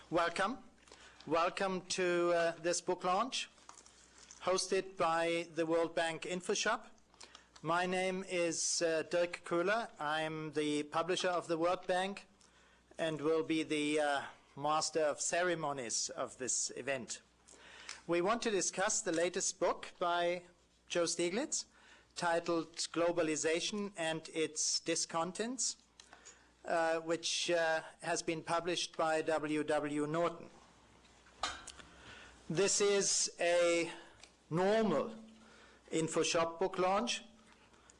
Welcome. Welcome to this book launch, hosted by the World Bank InfoShop. My name is Dirk Koehler. I'm the publisher of the World Bank and will be the master of ceremonies of this event. We want to discuss the latest book by Joe Stiglitz, titled Globalization and Its Discontents, which has been published by W.W. Norton. This is a normal InfoShop book launch,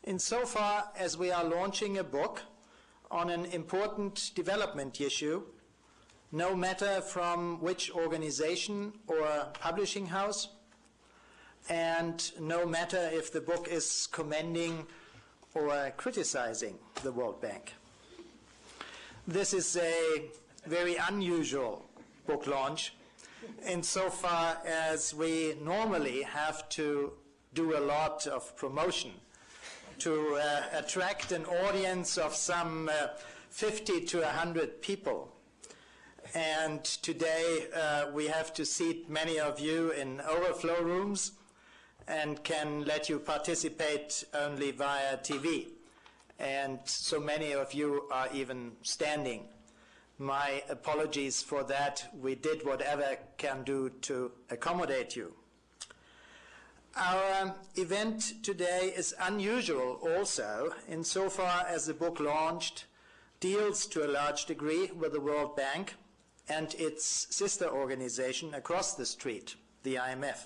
insofar as we are launching a book on an important development issue, no matter from which organization or publishing house, and no matter if the book is commending or criticizing the World Bank. This is a very unusual book launch insofar as we normally have to do a lot of promotion to attract an audience of some 50 to 100 people. And today we have to seat many of you in overflow rooms and can let you participate only via TV. And so many of you are even standing. My apologies for that. We did whatever can do to accommodate you. Our event today is unusual also insofar as the book launched deals to a large degree with the World Bank and its sister organization across the street, the IMF.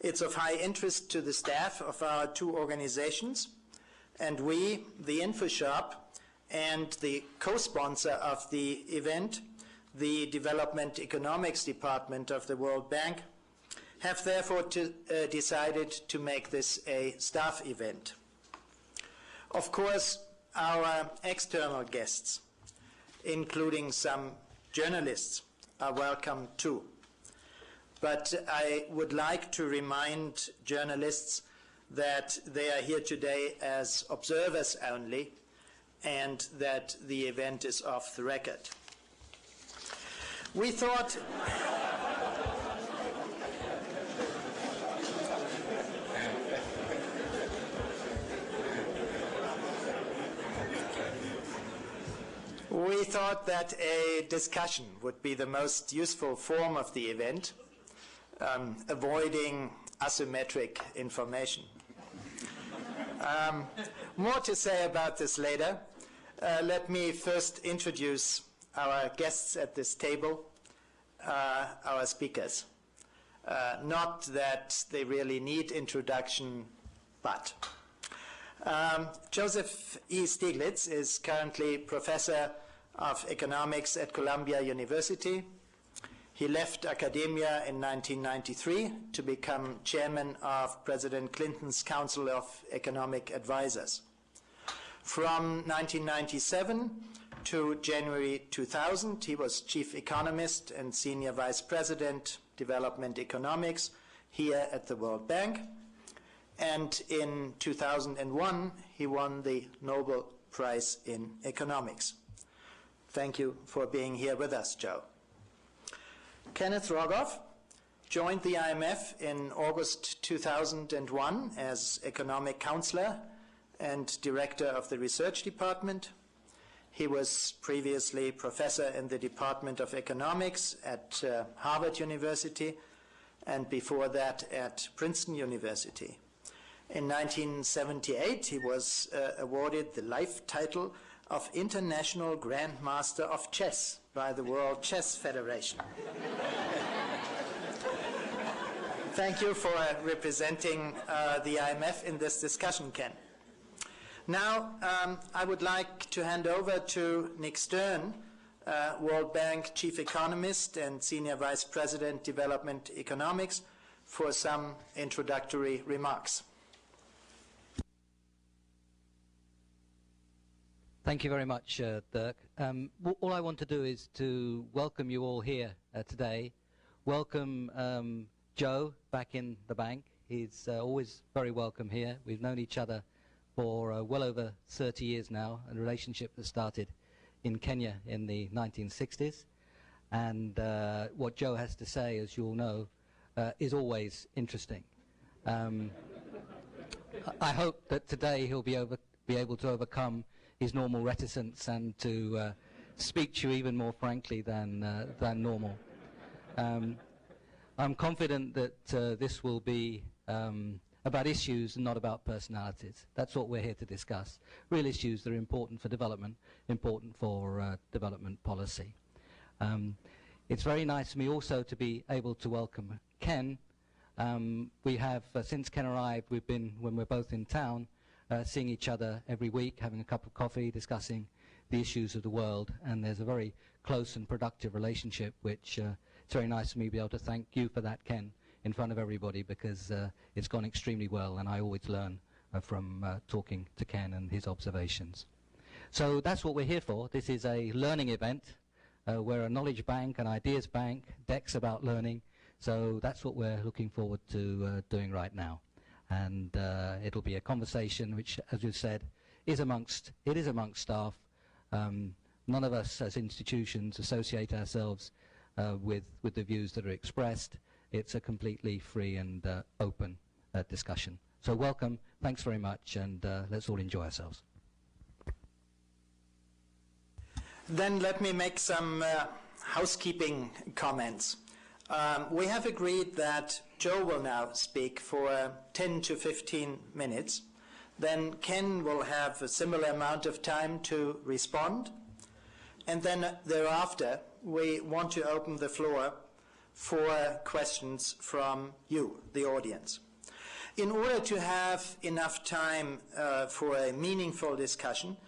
It's of high interest to the staff of our two organizations, and we, the InfoShop, and the co-sponsor of the event, the Development Economics Department of the World Bank, have therefore decided to make this a staff event. Of course, our external guests, including some journalists, are welcome too. But I would like to remind journalists that they are here today as observers only, and that the event is off the record. We thought that a discussion would be the most useful form of the event, avoiding asymmetric information. More to say about this later. Let me first introduce our guests at this table, our speakers. Not that they really need introduction, but. Joseph E. Stiglitz is currently Professor of Economics at Columbia University. He left academia in 1993 to become chairman of President Clinton's Council of Economic Advisors. From 1997 to January 2000, he was chief economist and senior vice president, development economics, here at the World Bank. And in 2001, he won the Nobel Prize in economics. Thank you for being here with us, Joe. Kenneth Rogoff joined the IMF in August 2001 as economic counselor and director of the research department. He was previously professor in the Department of Economics at Harvard University, and before that at Princeton University. In 1978, he was awarded the life title of International Grandmaster of Chess by the World Chess Federation. Thank you for representing the IMF in this discussion, Ken. Now, I would like to hand over to Nick Stern, World Bank Chief Economist and Senior Vice President, Development Economics, for some introductory remarks. Thank you very much, Dirk. All I want to do is to welcome you all here today. Welcome Joe back in the bank. He's always very welcome here. We've known each other for well over 30 years now, a relationship that started in Kenya in the 1960s. And what Joe has to say, as you all know, is always interesting. I hope that today he'll be able to overcome his normal reticence and to speak to you even more frankly than normal. I'm confident that this will be about issues and not about personalities. That's what we're here to discuss. Real issues that are important for development, important for development policy. It's very nice for me also to be able to welcome Ken. We have, since Ken arrived, we've been, when we're both in town, seeing each other every week, having a cup of coffee, discussing the issues of the world, and there's a very close and productive relationship, which it's very nice for me to be able to thank you for that, Ken, in front of everybody, because it's gone extremely well, and I always learn from talking to Ken and his observations. So that's what we're here for. This is a learning event. We're a knowledge bank, an ideas bank. DEC's about learning. So that's what we're looking forward to doing right now. And it'll be a conversation which, as you said, is amongst staff. None of us as institutions associate ourselves with the views that are expressed. It's a completely free and open discussion. So welcome, thanks very much, and let's all enjoy ourselves. Then let me make some housekeeping comments. We have agreed that Joe will now speak for 10 to 15 minutes. Then Ken will have a similar amount of time to respond. And then thereafter, we want to open the floor for questions from you, the audience. In order to have enough time for a meaningful discussion,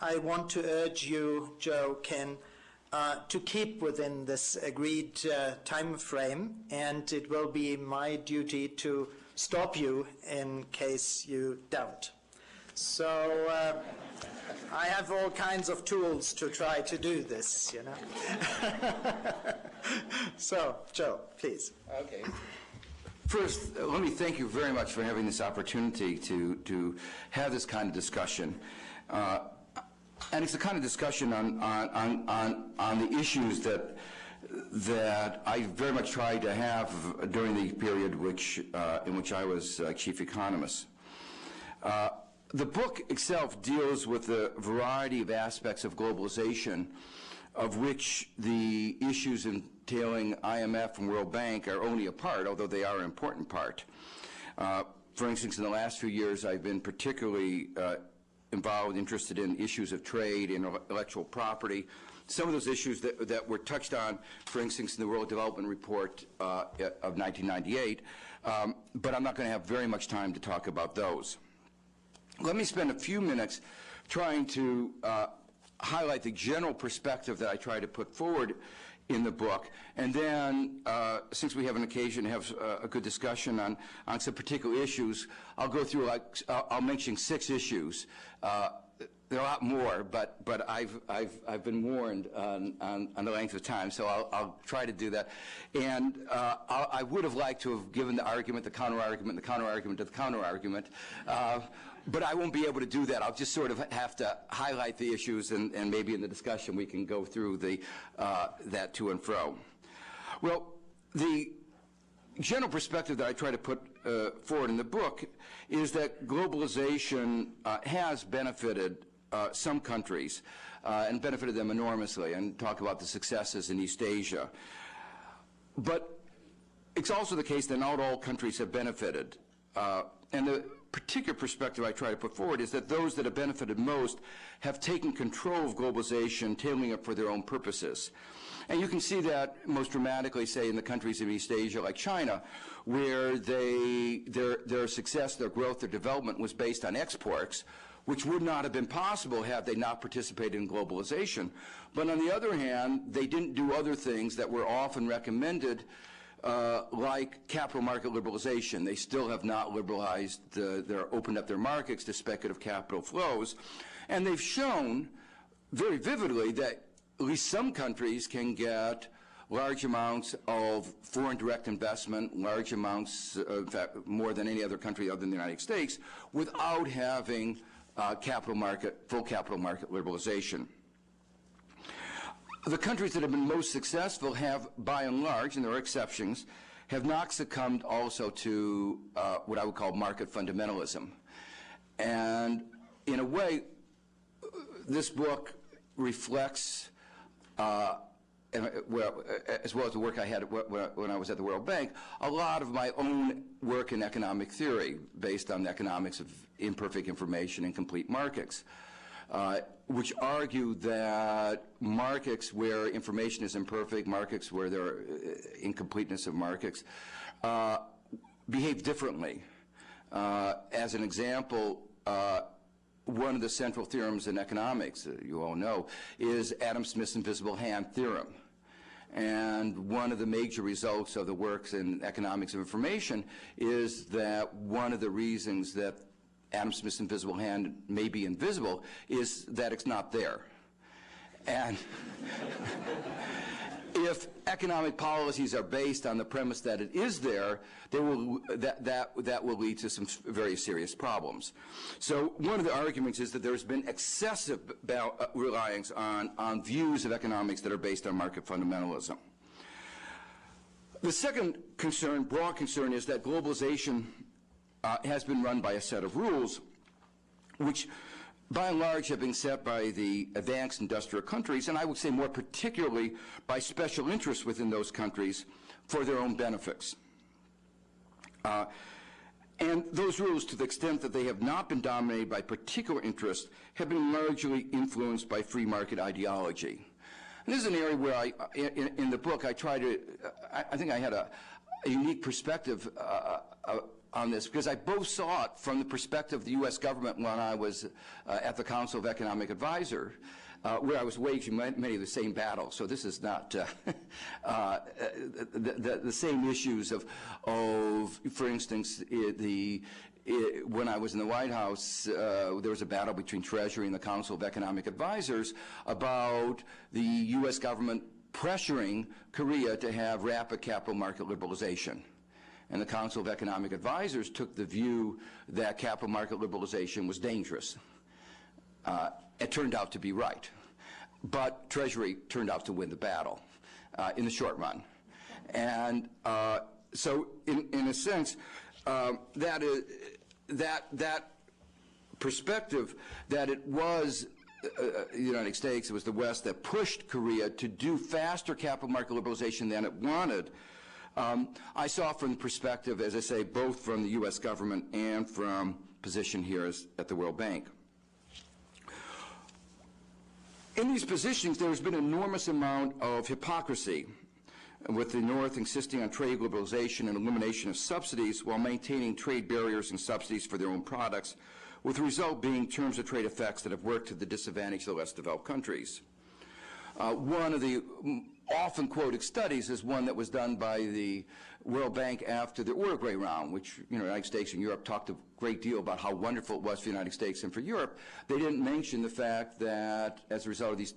I want to urge you, Joe, Ken, to keep within this agreed time frame, and it will be my duty to stop you in case you don't. So I have all kinds of tools to try to do this, you know. So, Joe, please. Okay. First, let me thank you very much for having this opportunity to have this kind of discussion. And it's the kind of discussion on the issues that I very much tried to have during the period in which I was chief economist. The book itself deals with a variety of aspects of globalization, of which the issues entailing IMF and World Bank are only a part, although they are an important part. For instance, in the last few years, I've been particularly interested in issues of trade and intellectual property. Some of those issues that were touched on, for instance, in the World Development Report of 1998, but I'm not going to have very much time to talk about those. Let me spend a few minutes trying to highlight the general perspective that I try to put forward in the book, and then since we have an occasion to have a good discussion on some particular issues, I'll go through, I'll mention 6 issues. There are a lot more, but I've been warned on the length of time, so I'll try to do that. And I would have liked to have given the argument, the counter-argument, the counter-argument to the counter-argument, but I won't be able to do that. I'll just sort of have to highlight the issues, and maybe in the discussion we can go through that to and fro. Well, the general perspective that I try to put forward in the book is that globalization has benefited some countries and benefited them enormously, and talk about the successes in East Asia. But it's also the case that not all countries have benefited. And the particular perspective I try to put forward is that those that have benefited most have taken control of globalization, tailoring it for their own purposes. And you can see that most dramatically, say, in the countries of East Asia like China, where their success, their growth, their development was based on exports, which would not have been possible had they not participated in globalization. But on the other hand, they didn't do other things that were often recommended, like capital market liberalization. They still have not liberalized, opened up their markets to speculative capital flows. And they've shown very vividly that at least some countries can get large amounts of foreign direct investment, large amounts, in fact, more than any other country other than the United States, without having full capital market liberalization. The countries that have been most successful have, by and large, and there are exceptions, have not succumbed also to what I would call market fundamentalism. And in a way, this book reflects, well, as well as the work I had when I was at the World Bank, a lot of my own work in economic theory based on the economics of imperfect information and complete markets, which argue that markets where information is imperfect, markets where there are incompleteness of markets, behave differently. As an example, one of the central theorems in economics, you all know, is Adam Smith's invisible hand theorem. And one of the major results of the works in economics of information is that one of the reasons that Adam Smith's invisible hand may be invisible is that it's not there. And if economic policies are based on the premise that it is there, they will, that will lead to some very serious problems. So one of the arguments is that there's been excessive reliance on views of economics that are based on market fundamentalism. The second concern, broad concern, is that globalization has been run by a set of rules which by and large have been set by the advanced industrial countries, and I would say more particularly by special interests within those countries for their own benefits. And those rules, to the extent that they have not been dominated by particular interests, have been largely influenced by free market ideology. And this is an area where in the book I try to, I think I had a unique perspective on this, because I both saw it from the perspective of the U.S. government when I was at the Council of Economic Advisor, where I was waging many of the same battles. So this is not the same issues of, for instance, when I was in the White House, there was a battle between Treasury and the Council of Economic Advisors about the U.S. government pressuring Korea to have rapid capital market liberalization. And the Council of Economic Advisors took the view that capital market liberalization was dangerous. It turned out to be right. But Treasury turned out to win the battle in the short run. And so in a sense, that perspective that it was the United States, it was the West that pushed Korea to do faster capital market liberalization than it wanted, I saw from the perspective, as I say, both from the U.S. government and from position here at the World Bank. In these positions, there has been an enormous amount of hypocrisy, with the North insisting on trade liberalization and elimination of subsidies while maintaining trade barriers and subsidies for their own products, with the result being terms of trade effects that have worked to the disadvantage of the less developed countries. One of the often quoted studies is one that was done by the World Bank after the Uruguay round, which the United States and Europe talked a great deal about how wonderful it was for the United States and for Europe. They didn't mention the fact that as a result of these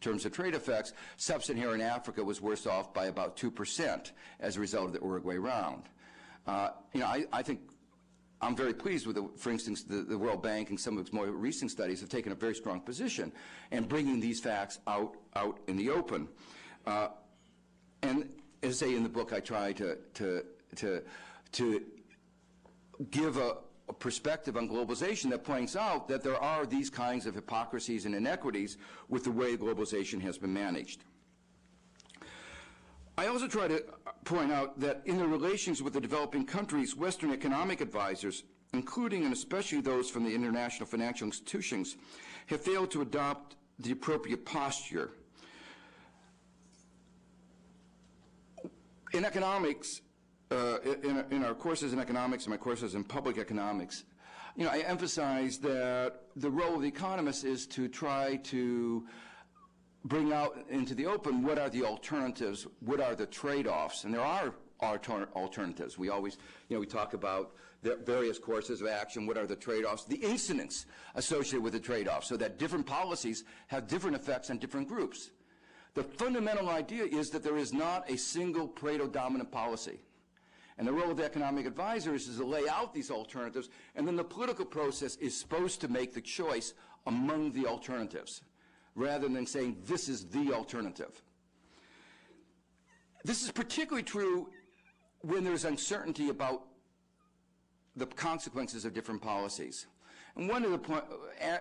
terms of trade effects, sub-Saharan Africa was worse off by about 2% as a result of the Uruguay round. I think I'm very pleased with, for instance, the World Bank and some of its more recent studies have taken a very strong position in bringing these facts out in the open. And as I say in the book, I try to give a perspective on globalization that points out that there are these kinds of hypocrisies and inequities with the way globalization has been managed. I also try to point out that in the relations with the developing countries, Western economic advisors, including and especially those from the international financial institutions, have failed to adopt the appropriate posture. In economics, in our courses in economics and my courses in public economics, I emphasize that the role of the economist is to try to bring out into the open what are the alternatives, what are the trade-offs, and there are alternatives. We always, we talk about the various courses of action, what are the trade-offs, the incidents associated with the trade-offs, so that different policies have different effects on different groups. The fundamental idea is that there is not a single Pareto-dominant policy. And the role of the economic advisors is to lay out these alternatives, and then the political process is supposed to make the choice among the alternatives. rather than saying this is the alternative. This is particularly true when there's uncertainty about the consequences of different policies. And one of the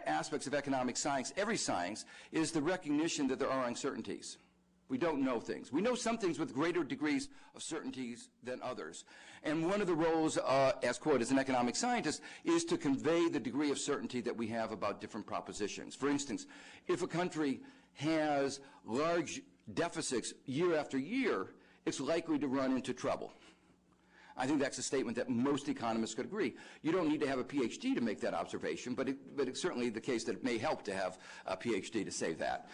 aspects of economic science, every science, is the recognition that there are uncertainties. We don't know things. We know some things with greater degrees of certainties than others. And one of the roles, as quoted as an economic scientist, is to convey the degree of certainty that we have about different propositions. For instance, if a country has large deficits year after year, it's likely to run into trouble. I think that's a statement that most economists could agree. You don't need to have a PhD to make that observation, but it's certainly the case that it may help to have a PhD to say that.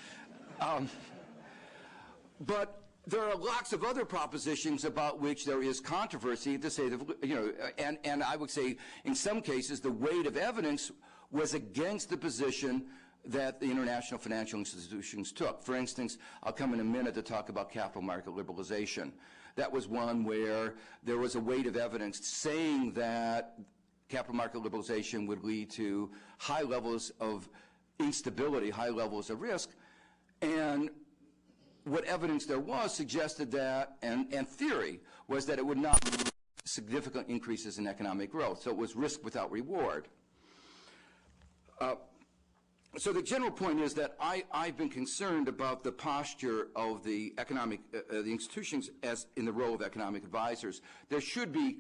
But there are lots of other propositions about which there is controversy to say that, and I would say in some cases the weight of evidence was against the position that the international financial institutions took. For instance, I'll come in a minute to talk about capital market liberalization. That was one where there was a weight of evidence saying that capital market liberalization would lead to high levels of instability, high levels of risk, and what evidence there was suggested that, and theory, was that it would not lead to significant increases in economic growth. So it was risk without reward. So the general point is that I've been concerned about the posture of the the institutions as in the role of economic advisors. There should be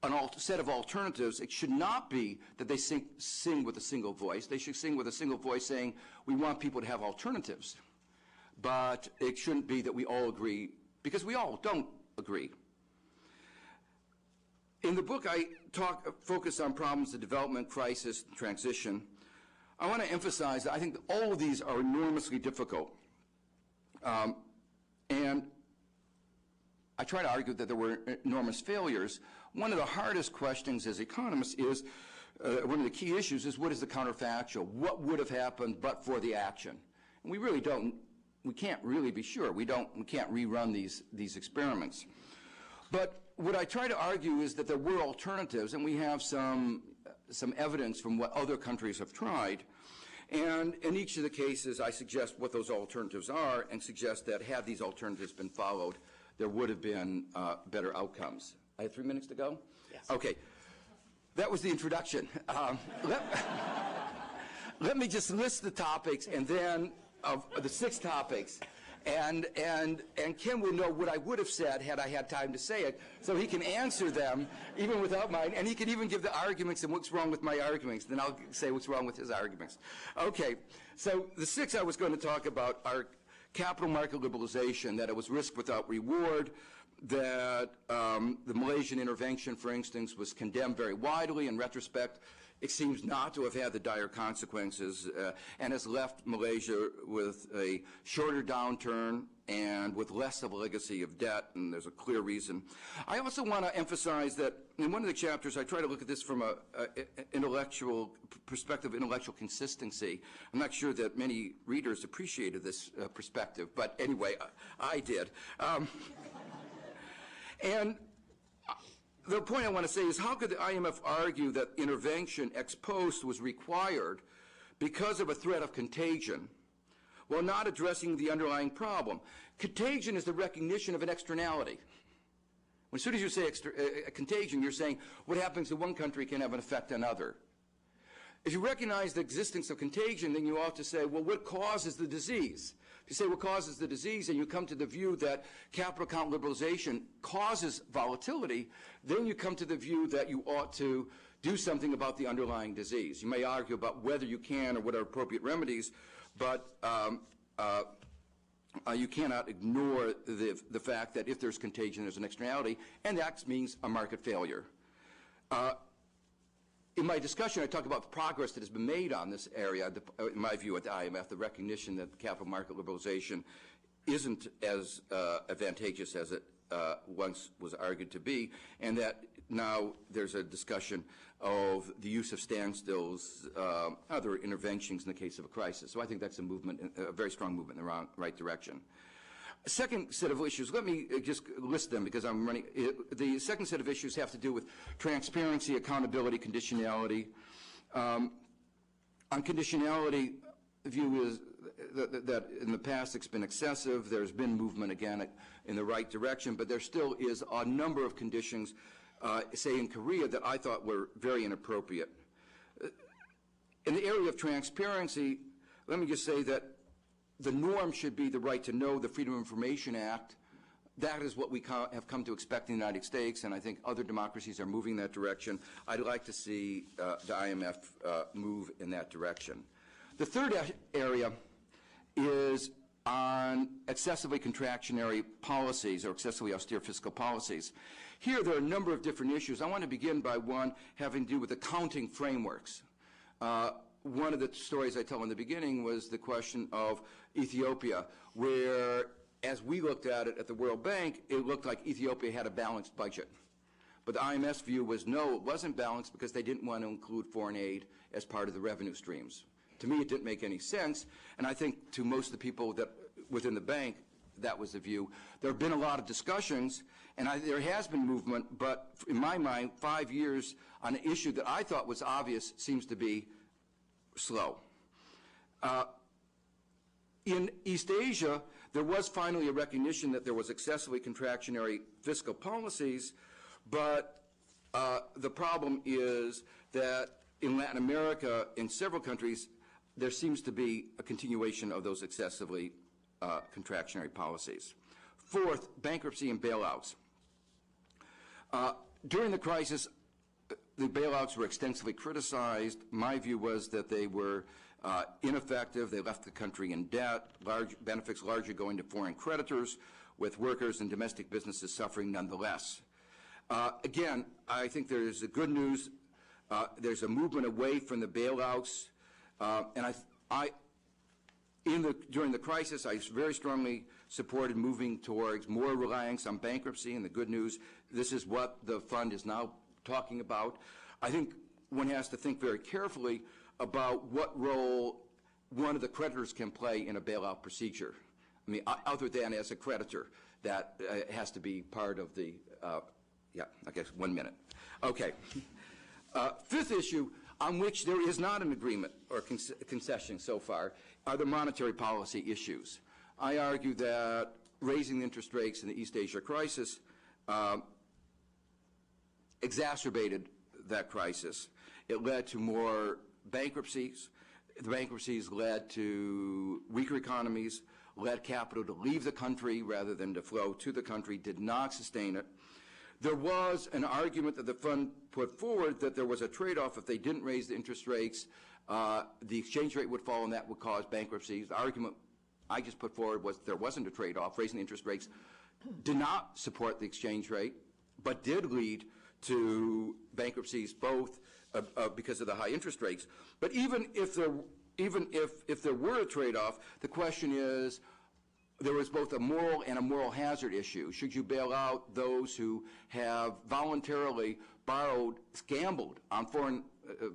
a set of alternatives. It should not be that they sing with a single voice. They should sing with a single voice saying, we want people to have alternatives. But it shouldn't be that we all agree, because we all don't agree. In the book, I focus on problems of development, crisis, transition. I want to emphasize that I think that all of these are enormously difficult. And I try to argue that there were enormous failures. One of the hardest questions as economists is, one of the key issues is, what is the counterfactual? What would have happened but for the action? And we really don't. We can't really be sure. We can't rerun these experiments. But what I try to argue is that there were alternatives, and we have some evidence from what other countries have tried. And in each of the cases, I suggest what those alternatives are and suggest that had these alternatives been followed, there would have been better outcomes. I have 3 minutes to go? Yes. Okay. That was the introduction. Let me just list the topics and then of the 6 topics, and Ken will know what I would have said had I had time to say it, so he can answer them even without mine, and he can even give the arguments and what's wrong with my arguments. Then I'll say what's wrong with his arguments. Okay, so the 6 I was going to talk about are capital market liberalization, that it was risk without reward, that the Malaysian intervention, for instance, was condemned very widely. In retrospect, it seems not to have had the dire consequences and has left Malaysia with a shorter downturn and with less of a legacy of debt, and there's a clear reason. I also want to emphasize that in one of the chapters, I try to look at this from an intellectual perspective, intellectual consistency. I'm not sure that many readers appreciated this perspective, but anyway, I did. And the point I want to say is, how could the IMF argue that intervention ex post was required because of a threat of contagion while not addressing the underlying problem? Contagion is the recognition of an externality. As soon as you say contagion, you're saying what happens in one country can have an effect on another. If you recognize the existence of contagion, then you ought to say, well, what causes the disease? If you say what causes the disease and you come to the view that capital account liberalization causes volatility, then you come to the view that you ought to do something about the underlying disease. You may argue about whether you can or what are appropriate remedies, but you cannot ignore the fact that if there's contagion, there's an externality, and that means a market failure. In my discussion, I talk about the progress that has been made on this area, in my view at the IMF, the recognition that capital market liberalization isn't as advantageous as it once was argued to be, and that now there's a discussion of the use of standstills, other interventions in the case of a crisis. So I think that's a movement, a very strong movement in the right direction. Second set of issues, let me just list them because I'm running. The second set of issues have to do with transparency, accountability, conditionality. On conditionality, the view is that in the past it's been excessive. There's been movement again in the right direction, but there still is a number of conditions, say in Korea, that I thought were very inappropriate. In the area of transparency, let me just say that the norm should be the right to know, the Freedom of Information Act. That is what we have come to expect in the United States, and I think other democracies are moving in that direction. I'd like to see the IMF move in that direction. The third area is on excessively contractionary policies or excessively austere fiscal policies. Here there are a number of different issues. I want to begin by one having to do with accounting frameworks. One of the stories I tell in the beginning was the question of Ethiopia, where as we looked at it at the World Bank, it looked like Ethiopia had a balanced budget. But the IMF's view was no, it wasn't balanced because they didn't want to include foreign aid as part of the revenue streams. To me, it didn't make any sense, and I think to most of the people that within the bank, that was the view. There have been a lot of discussions, and there has been movement, but in my mind, 5 years on an issue that I thought was obvious seems to be slow. In East Asia, there was finally a recognition that there was excessively contractionary fiscal policies, but the problem is that in Latin America, in several countries, there seems to be a continuation of those excessively contractionary policies. Fourth, bankruptcy and bailouts. During the crisis, the bailouts were extensively criticized. My view was that they were ineffective. They left the country in debt, benefits largely going to foreign creditors, with workers and domestic businesses suffering nonetheless. Again, I think there's a good news. There's a movement away from the bailouts, and during the crisis, I very strongly supported moving towards more reliance on bankruptcy, and the good news, this is what the fund is now talking about. I think one has to think very carefully about what role one of the creditors can play in a bailout procedure. I mean, other than as a creditor, that has to be part of the, yeah, I guess 1 minute. Okay. Fifth issue, on which there is not an agreement or concession so far, are the monetary policy issues. I argue that raising the interest rates in the East Asia crisis exacerbated that crisis. It led to more bankruptcies. The bankruptcies led to weaker economies, led capital to leave the country rather than to flow to the country, did not sustain it. There was an argument that the fund put forward that there was a trade-off. If they didn't raise the interest rates, the exchange rate would fall and that would cause bankruptcies. The argument I just put forward was there wasn't a trade-off. Raising the interest rates did not support the exchange rate, but did lead to bankruptcies both because of the high interest rates. But even if there were a trade-off, the question is, there was both a moral and a moral hazard issue. Should you bail out those who have voluntarily gambled on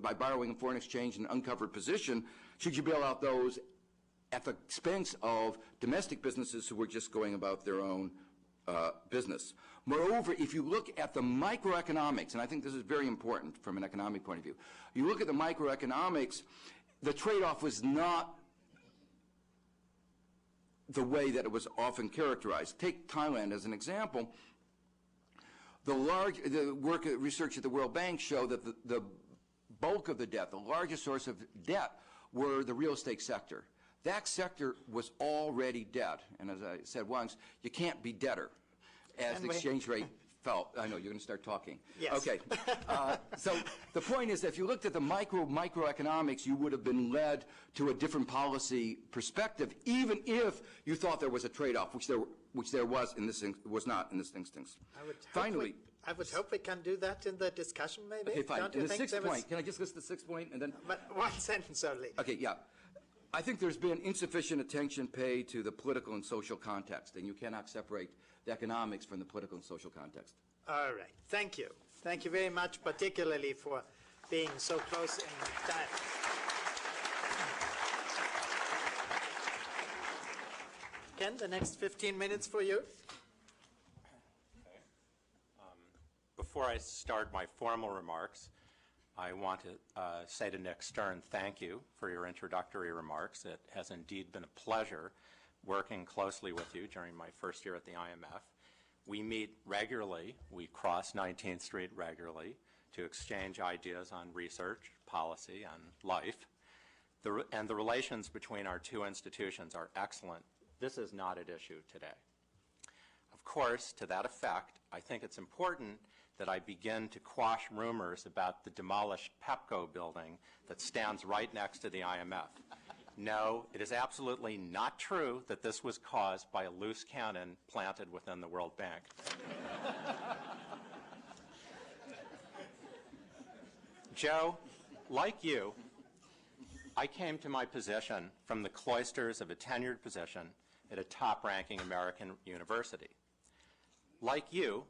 by borrowing in foreign exchange in an uncovered position? Should you bail out those at the expense of domestic businesses who were just going about their own business? Moreover, if you look at the microeconomics, and I think this is very important from an economic point of view, you look at the microeconomics, the trade-off was not the way that it was often characterized. Take Thailand as an example. The research at the World Bank showed that the bulk of the debt, the largest source of debt, were the real estate sector. That sector was already debt, and as I said once, you can't be debtor as the exchange rate fell. I know, you're going to start talking. Yes. Okay. So the point is, if you looked at the microeconomics, you would have been led to a different policy perspective, even if you thought there was a trade-off, which there was in this was not in this instance. Finally, I would hope we can do that in the discussion, maybe. Okay, fine. Don't you And the think sixth point. Can I just list the sixth point and then? But one sentence only. Okay, yeah. I think there's been insufficient attention paid to the political and social context, and you cannot separate the economics from the political and social context. All right. Thank you. Thank you very much, particularly for being so close in time. Ken, the next 15 minutes for you. Okay. Before I start my formal remarks, I want to say to Nick Stern, thank you for your introductory remarks. It has indeed been a pleasure working closely with you during my first year at the IMF. We meet regularly. We cross 19th Street regularly to exchange ideas on research, policy, and life. And the relations between our two institutions are excellent. This is not at issue today. Of course, to that effect, I think it's important that I begin to quash rumors about the demolished Pepco building that stands right next to the IMF. No, it is absolutely not true that this was caused by a loose cannon planted within the World Bank. Joe, like you, I came to my position from the cloisters of a tenured position at a top-ranking American university. Like you,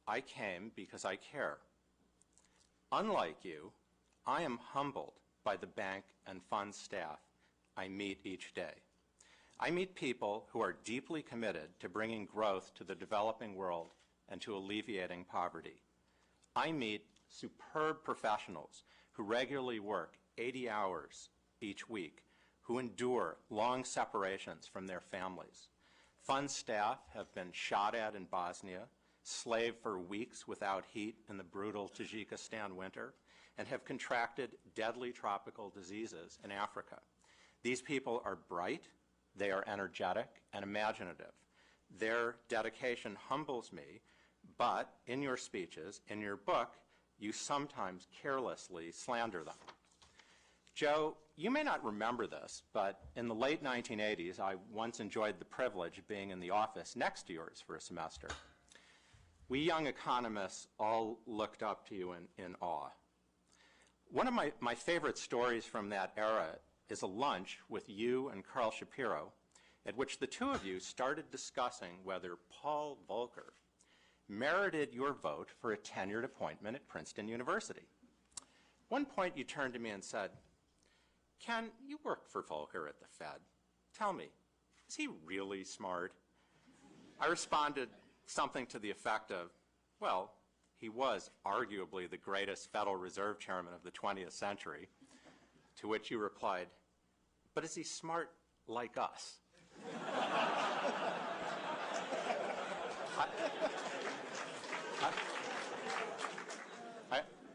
I came because I care. Unlike you, I am humbled by the bank and fund staff I meet each day. I meet people who are deeply committed to bringing growth to the developing world and to alleviating poverty. I meet superb professionals who regularly work 80 hours each week, who endure long separations from their families. Fund staff have been shot at in Bosnia, slaved for weeks without heat in the brutal Tajikistan winter, and have contracted deadly tropical diseases in Africa. These people are bright, they are energetic and imaginative. Their dedication humbles me, but in your speeches, in your book, you sometimes carelessly slander them. Joe, you may not remember this, but in the late 1980s, I once enjoyed the privilege of being in the office next to yours for a semester. We young economists all looked up to you in awe. One of my favorite stories from that era is a lunch with you and Carl Shapiro, at which the two of you started discussing whether Paul Volcker merited your vote for a tenured appointment at Princeton University. One point you turned to me and said, "Ken, you work for Volcker at the Fed. Tell me, is he really smart?" I responded something to the effect of, well, he was arguably the greatest Federal Reserve Chairman of the 20th century, to which you replied, "But is he smart like us?"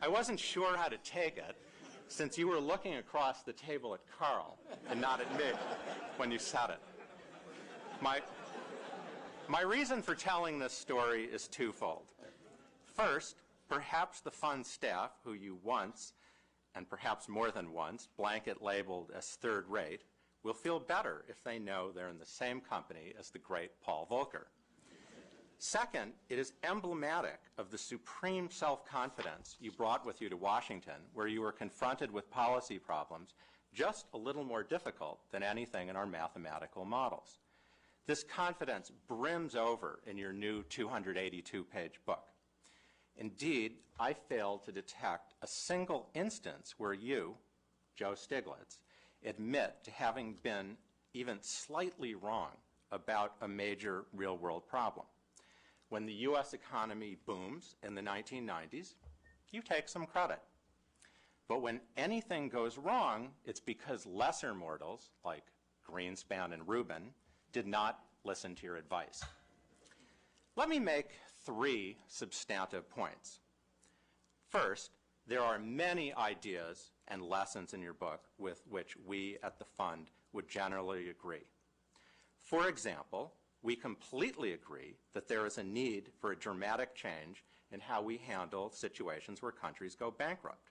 I wasn't sure how to take it, since you were looking across the table at Carl and not at me when you said it. My reason for telling this story is twofold. First, perhaps the fund staff, who you once, and perhaps more than once, blanket labeled as third rate, will feel better if they know they're in the same company as the great Paul Volcker. Second, it is emblematic of the supreme self-confidence you brought with you to Washington, where you were confronted with policy problems just a little more difficult than anything in our mathematical models. This confidence brims over in your new 282-page book. Indeed, I failed to detect a single instance where you, Joe Stiglitz, admit to having been even slightly wrong about a major real-world problem. When the U.S. economy booms in the 1990s, you take some credit. But when anything goes wrong, it's because lesser mortals, like Greenspan and Rubin, did not listen to your advice. Let me make 3 substantive points. First, there are many ideas and lessons in your book with which we at the fund would generally agree. For example, we completely agree that there is a need for a dramatic change in how we handle situations where countries go bankrupt.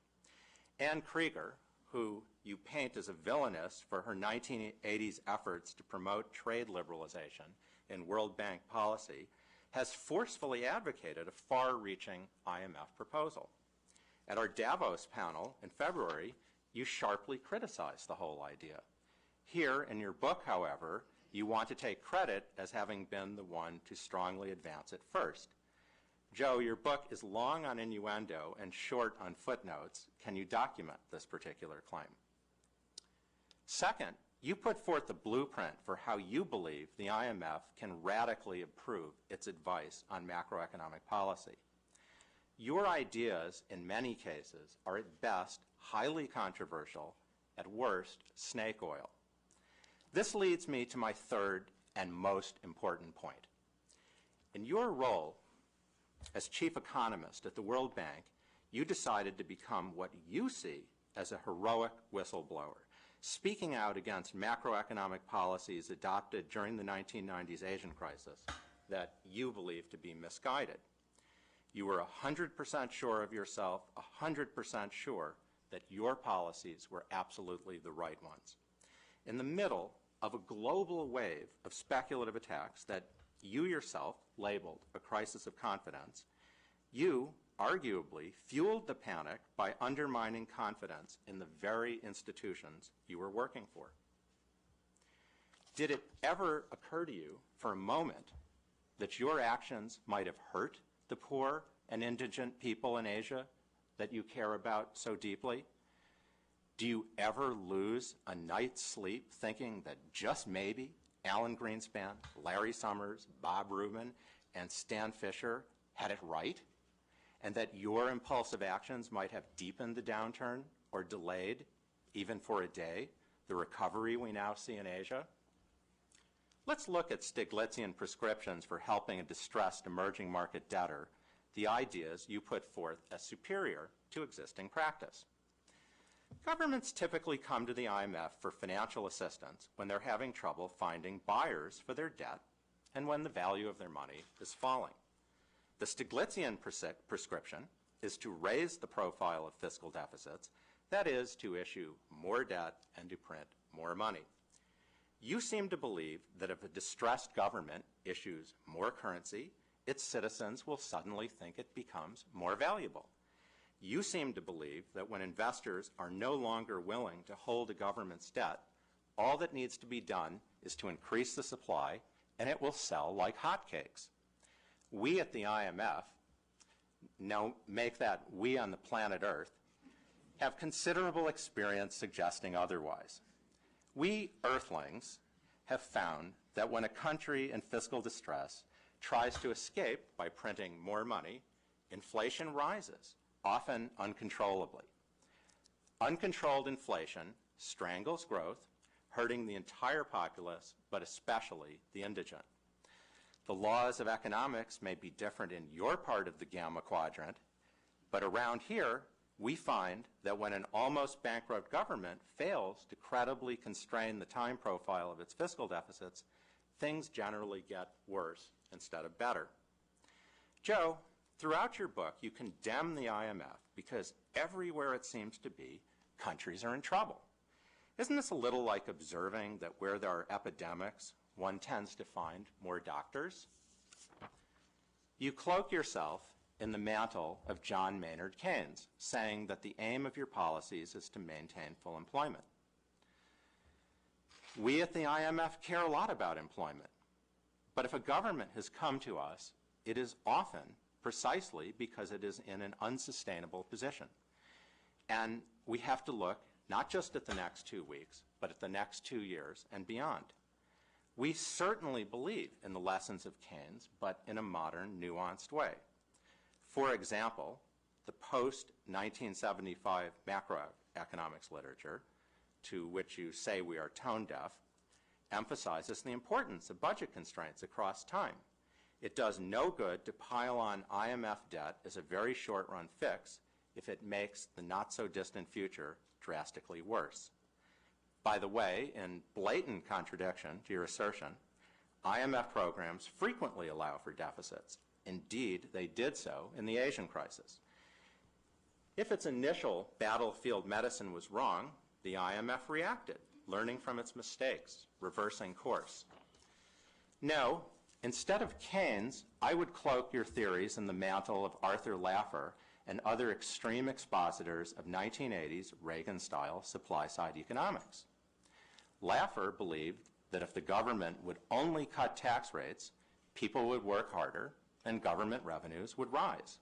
Anne Krieger, who you paint as a villainess for her 1980s efforts to promote trade liberalization in World Bank policy, has forcefully advocated a far-reaching IMF proposal. At our Davos panel in February, you sharply criticized the whole idea. Here in your book, however, you want to take credit as having been the one to strongly advance it first. Joe, your book is long on innuendo and short on footnotes. Can you document this particular claim? Second, you put forth the blueprint for how you believe the IMF can radically improve its advice on macroeconomic policy. Your ideas, in many cases, are at best highly controversial, at worst snake oil. This leads me to my third and most important point. In your role as chief economist at the World Bank, you decided to become what you see as a heroic whistleblower, speaking out against macroeconomic policies adopted during the 1990s Asian crisis that you believe to be misguided. You were 100% sure of yourself, 100% sure that your policies were absolutely the right ones. In the middle of a global wave of speculative attacks that you yourself labeled a crisis of confidence, you arguably fueled the panic by undermining confidence in the very institutions you were working for. Did it ever occur to you for a moment that your actions might have hurt the poor and indigent people in Asia that you care about so deeply? Do you ever lose a night's sleep thinking that just maybe Alan Greenspan, Larry Summers, Bob Rubin, and Stan Fisher had it right, and that your impulsive actions might have deepened the downturn or delayed, even for a day, the recovery we now see in Asia? Let's look at Stiglitzian prescriptions for helping a distressed emerging market debtor, the ideas you put forth as superior to existing practice. Governments typically come to the IMF for financial assistance when they're having trouble finding buyers for their debt and when the value of their money is falling. The Stiglitzian prescription is to raise the profile of fiscal deficits, that is, to issue more debt and to print more money. You seem to believe that if a distressed government issues more currency, its citizens will suddenly think it becomes more valuable. You seem to believe that when investors are no longer willing to hold a government's debt, all that needs to be done is to increase the supply, and it will sell like hotcakes. We at the IMF, make that we on the planet Earth, have considerable experience suggesting otherwise. We Earthlings have found that when a country in fiscal distress tries to escape by printing more money, inflation rises, often uncontrollably. Uncontrolled inflation strangles growth, hurting the entire populace, but especially the indigent. The laws of economics may be different in your part of the Gamma Quadrant, but around here, we find that when an almost bankrupt government fails to credibly constrain the time profile of its fiscal deficits, things generally get worse instead of better. Joe, throughout your book, you condemn the IMF because everywhere it seems to be, countries are in trouble. Isn't this a little like observing that where there are epidemics, one tends to find more doctors? You cloak yourself in the mantle of John Maynard Keynes, saying that the aim of your policies is to maintain full employment. We at the IMF care a lot about employment, but if a government has come to us, it is often precisely because it is in an unsustainable position. And we have to look not just at the next 2 weeks, but at the next 2 years and beyond. We certainly believe in the lessons of Keynes, but in a modern, nuanced way. For example, the post-1975 macroeconomics literature, to which you say we are tone deaf, emphasizes the importance of budget constraints across time. It does no good to pile on IMF debt as a very short-run fix if it makes the not-so-distant future drastically worse. By the way, in blatant contradiction to your assertion, IMF programs frequently allow for deficits. Indeed, they did so in the Asian crisis. If its initial battlefield medicine was wrong, the IMF reacted, learning from its mistakes, reversing course. No, instead of Keynes, I would cloak your theories in the mantle of Arthur Laffer and other extreme expositors of 1980s Reagan-style supply-side economics. Laffer believed that if the government would only cut tax rates, people would work harder and government revenues would rise.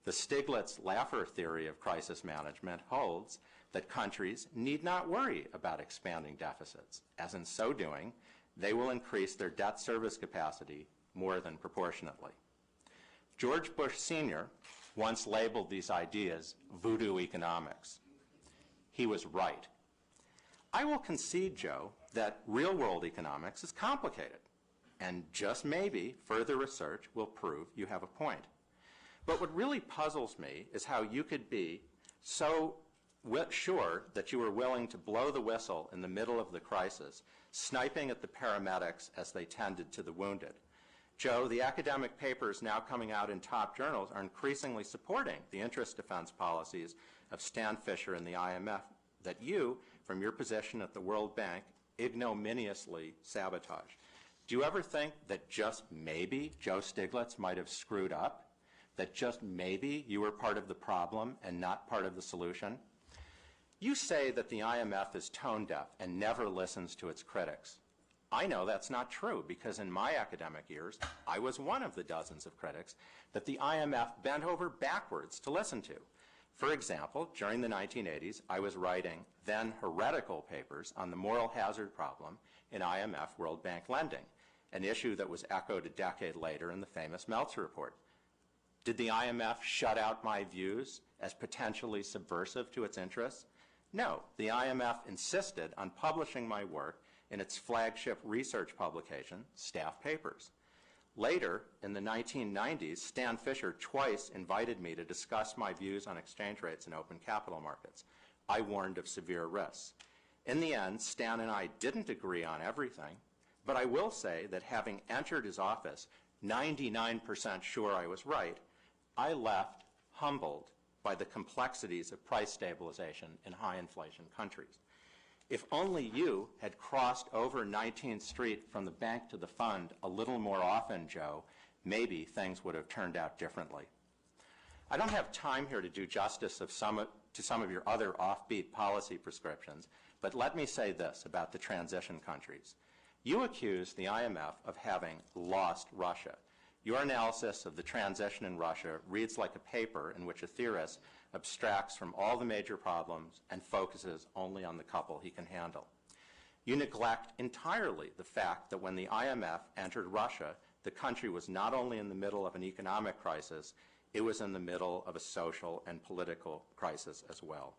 The Stiglitz-Laffer theory of crisis management holds that countries need not worry about expanding deficits, as in so doing, they will increase their debt service capacity more than proportionately. George Bush Sr. once labeled these ideas voodoo economics. He was right. I will concede, Joe, that real-world economics is complicated, and just maybe further research will prove you have a point. But what really puzzles me is how you could be so sure that you were willing to blow the whistle in the middle of the crisis, sniping at the paramedics as they tended to the wounded. Joe, the academic papers now coming out in top journals are increasingly supporting the interest defense policies of Stan Fisher and the IMF that you, from your position at the World Bank, ignominiously sabotage. Do you ever think that just maybe Joe Stiglitz might have screwed up? That just maybe you were part of the problem and not part of the solution? You say that the IMF is tone deaf and never listens to its critics. I know that's not true because in my academic years, I was one of the dozens of critics that the IMF bent over backwards to listen to. For example, during the 1980s, I was writing then heretical papers on the moral hazard problem in IMF World Bank lending, an issue that was echoed a decade later in the famous Meltzer Report. Did the IMF shut out my views as potentially subversive to its interests? No, the IMF insisted on publishing my work in its flagship research publication, Staff Papers. Later, in the 1990s, Stan Fisher twice invited me to discuss my views on exchange rates and open capital markets. I warned of severe risks. In the end, Stan and I didn't agree on everything, but I will say that having entered his office 99% sure I was right, I left humbled by the complexities of price stabilization in high inflation countries. If only you had crossed over 19th Street from the bank to the fund a little more often, Joe, maybe things would have turned out differently. I don't have time here to do justice to some of your other offbeat policy prescriptions, but let me say this about the transition countries. You accuse the IMF of having lost Russia. Your analysis of the transition in Russia reads like a paper in which a theorist abstracts from all the major problems and focuses only on the couple he can handle. You neglect entirely the fact that when the IMF entered Russia, the country was not only in the middle of an economic crisis, it was in the middle of a social and political crisis as well.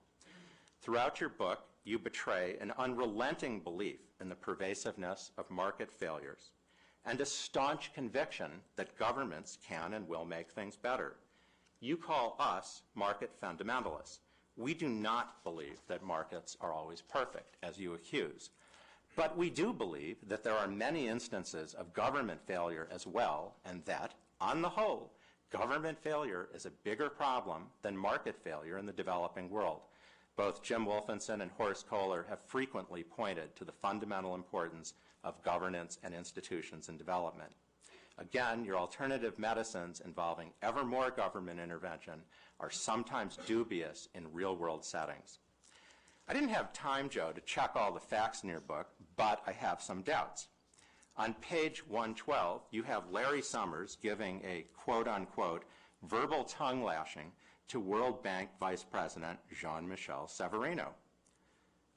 Throughout your book, you betray an unrelenting belief in the pervasiveness of market failures and a staunch conviction that governments can and will make things better. You call us market fundamentalists. We do not believe that markets are always perfect, as you accuse. But we do believe that there are many instances of government failure as well, and that, on the whole, government failure is a bigger problem than market failure in the developing world. Both Jim Wolfenson and Horst Koehler have frequently pointed to the fundamental importance of governance and institutions in development. Again, your alternative medicines involving ever more government intervention are sometimes dubious in real-world settings. I didn't have time, Joe, to check all the facts in your book, but I have some doubts. On page 112, you have Larry Summers giving a quote-unquote verbal tongue lashing to World Bank Vice President Jean-Michel Severino.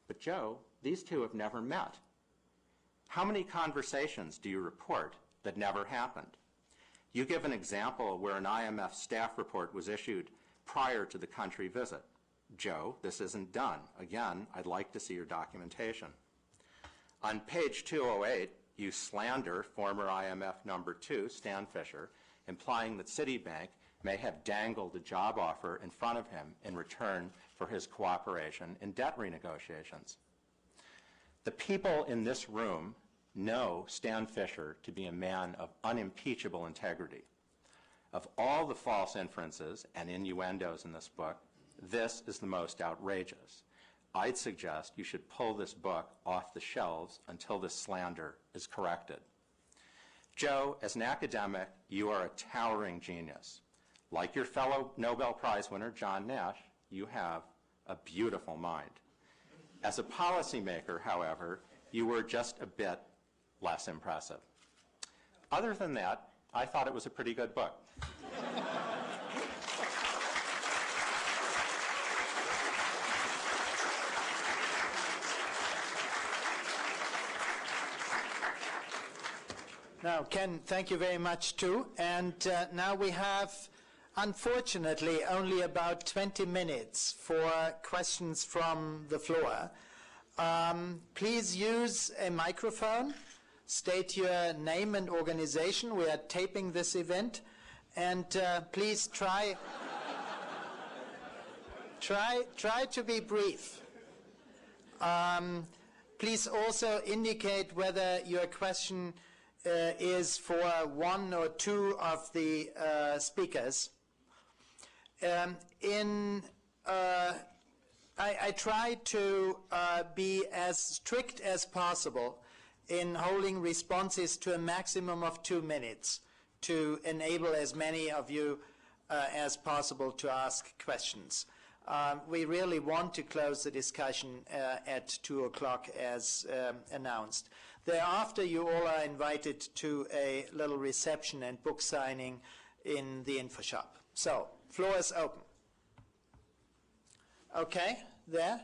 But Joe, these two have never met. How many conversations do you report that never happened? You give an example where an IMF staff report was issued prior to the country visit. Joe, this isn't done. Again, I'd like to see your documentation. On page 208, you slander former IMF number 2, Stan Fisher, implying that Citibank may have dangled a job offer in front of him in return for his cooperation in debt renegotiations. The people in this room know Stan Fisher to be a man of unimpeachable integrity. Of all the false inferences and innuendos in this book, this is the most outrageous. I'd suggest you should pull this book off the shelves until this slander is corrected. Joe, as an academic, you are a towering genius. Like your fellow Nobel Prize winner, John Nash, you have a beautiful mind. As a policymaker, however, you were just a bit less impressive. Other than that, I thought it was a pretty good book. Now, Ken, thank you very much too. And now we have unfortunately, only about 20 minutes for questions from the floor. Please use a microphone. State your name and organization. We are taping this event. And please try to be brief. Please also indicate whether your question is for one or two of the speakers. I try to be as strict as possible in holding responses to a maximum of 2 minutes to enable as many of you as possible to ask questions. We really want to close the discussion at 2 o'clock as announced. Thereafter, you all are invited to a little reception and book signing in the info shop. So, floor is open. Okay, there.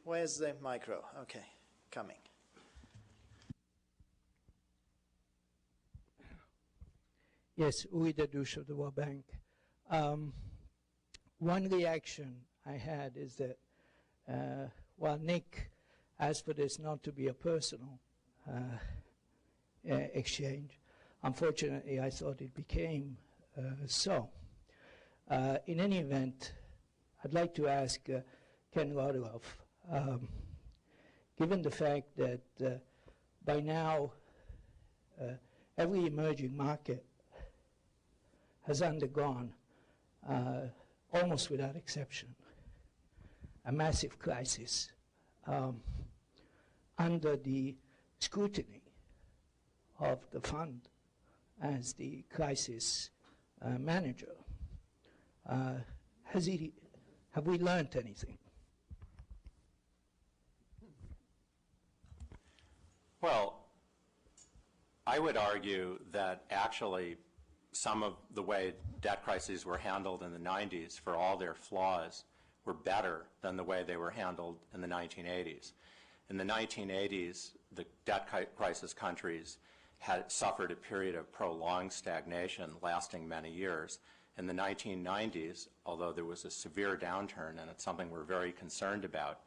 Where's the micro? Okay, coming. Yes, Uri Dadush of the World Bank. One reaction I had is that while Nick asked for this not to be a personal exchange, unfortunately I thought it became so. In any event, I'd like to ask Ken Rogoff, given the fact that by now every emerging market has undergone, almost without exception, a massive crisis under the scrutiny of the fund as the crisis manager. Have we learned anything? Well, I would argue that actually some of the way debt crises were handled in the 90s, for all their flaws, were better than the way they were handled in the 1980s. In the 1980s, the debt crisis countries had suffered a period of prolonged stagnation lasting many years. In the 1990s, although there was a severe downturn, and it's something we're very concerned about,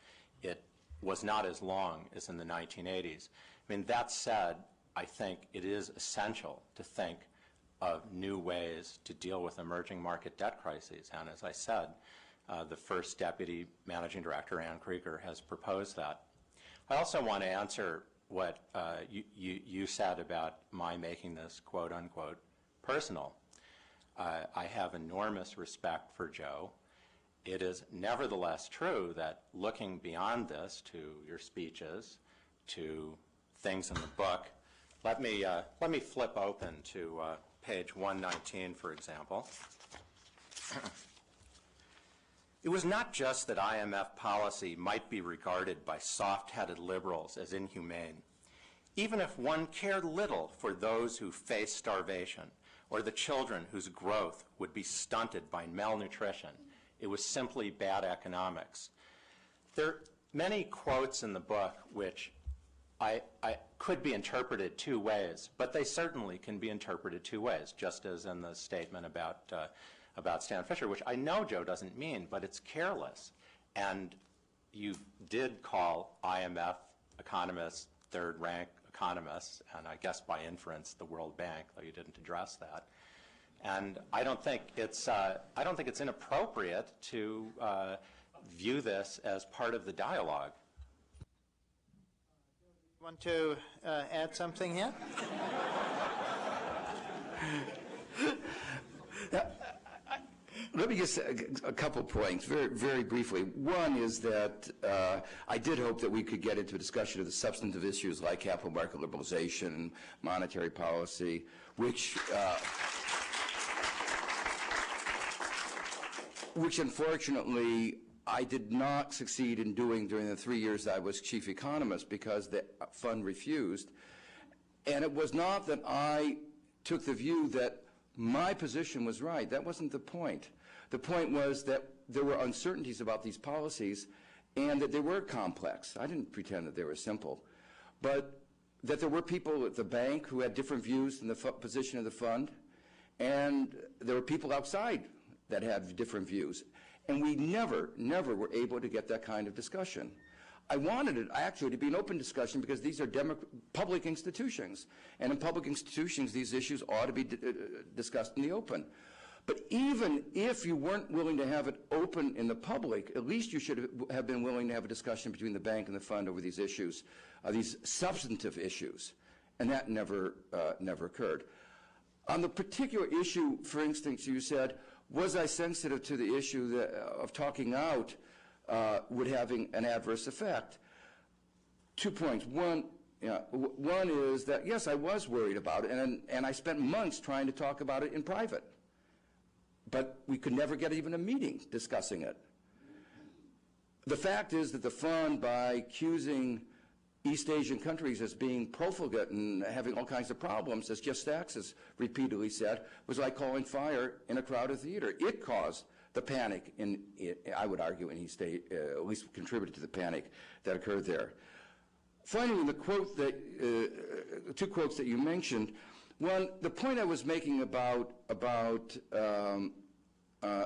it was not as long as in the 1980s. I mean, that said, I think it is essential to think of new ways to deal with emerging market debt crises. And as I said, the first Deputy Managing Director, Ann Krieger, has proposed that. I also want to answer what you said about my making this quote unquote personal. I have enormous respect for Joe. It is nevertheless true that looking beyond this to your speeches, to things in the book, let me flip open to page 119, for example. It was not just that IMF policy might be regarded by soft-headed liberals as inhumane. Even if one cared little for those who face starvation or the children whose growth would be stunted by malnutrition, it was simply bad economics. There are many quotes in the book which I could be interpreted 2 ways, but they certainly can be interpreted 2 ways, just as in the statement about Stan Fisher, which I know Joe doesn't mean, but it's careless. And you did call IMF economists third-rank economists, and I guess by inference the World Bank, though you didn't address that. And I don't think it's inappropriate to view this as part of the dialogue. Want to add something here? Let me just a couple points, very, very briefly. One is that I did hope that we could get into a discussion of the substantive issues like capital market liberalization and monetary policy, which unfortunately I did not succeed in doing during the 3 years I was chief economist because the fund refused. And it was not that I took the view that my position was right. That wasn't the point. The point was that there were uncertainties about these policies and that they were complex. I didn't pretend that they were simple. But that there were people at the bank who had different views than the position of the fund, and there were people outside that had different views. And we never were able to get that kind of discussion. I wanted it actually to be an open discussion because these are public institutions. And in public institutions, these issues ought to be discussed in the open. But even if you weren't willing to have it open in the public, at least you should have been willing to have a discussion between the bank and the fund over these issues, these substantive issues. And that never occurred. On the particular issue, for instance, you said, was I sensitive to the issue of talking out would having an adverse effect? 2 points. One is that, yes, I was worried about it, and I spent months trying to talk about it in private. But we could never get even a meeting discussing it. The fact is that the fund, by accusing East Asian countries as being profligate and having all kinds of problems, as Jeff Sachs has repeatedly said, was like calling fire in a crowded theater. It caused the panic, I would argue, in East Asia, at least contributed to the panic that occurred there. Finally, the quote that, 2 quotes that you mentioned, one, the point I was making about